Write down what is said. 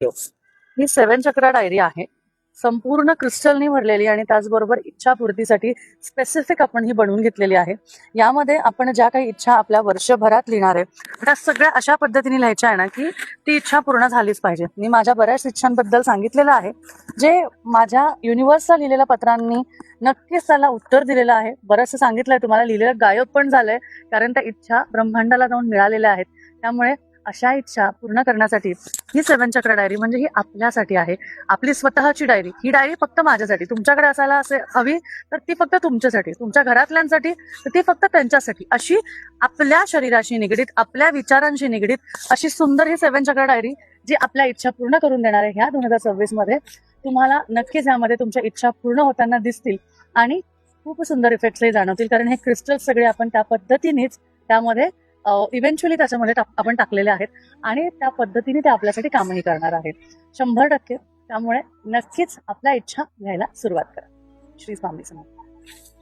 ही 7 चक्रा diary आहे. संपूर्ण क्रिस्टलनी भरलेली आणि त्याचबरोबर इच्छापूर्तीसाठी स्पेसिफिक आपण ही बनवून घेतलेली आहे. यामध्ये आपण ज्या काही इच्छा आपल्या वर्षभरात लिहिणार आहे त्या सगळ्या अशा पद्धतीने लिहायच्या आहे ना की ती इच्छा पूर्ण झालीच पाहिजे. मी माझ्या बऱ्याच इच्छांबद्दल सांगितलेलं आहे, जे माझ्या युनिव्हर्सला लिहिलेल्या पत्रांनी नक्कीच त्याला उत्तर दिलेलं आहे. बरंचसं सांगितलंय तुम्हाला, लिहिलेलं गायब पण झालंय, कारण त्या इच्छा ब्रह्मांडाला जाऊन मिळालेल्या आहेत. त्यामुळे अशा इच्छा पूर्ण करण्यासाठी ही 7 चक्र डायरी म्हणजे ही आपल्यासाठी आहे, आपली स्वतःची डायरी. ही डायरी फक्त माझ्यासाठी, तुमच्याकडे असायला असे हवी तर ती फक्त तुमच्यासाठी, तुमच्या घरातल्यांसाठी तर ती फक्त त्यांच्यासाठी. अशी आपल्या शरीराशी निगडीत, आपल्या विचारांशी निगडीत अशी सुंदर ही 7 चक्र डायरी जी आपल्या इच्छा पूर्ण करून देणार आहे. ह्या 2026 मध्ये तुम्हाला नक्कीच यामध्ये तुमच्या इच्छा पूर्ण होताना दिसतील आणि खूप सुंदर इफेक्ट्सही जाणवतील, कारण हे क्रिस्टल सगळे आपण त्या पद्धतीनेच त्यामध्ये इव्हेंच्युअली त्याच्यामध्ये आपण टाकलेले आहेत आणि त्या पद्धतीने ते आपल्यासाठी कामही करणार आहेत 100%. त्यामुळे नक्कीच आपल्या इच्छा घ्यायला सुरुवात करा. श्री स्वामी समर्थ.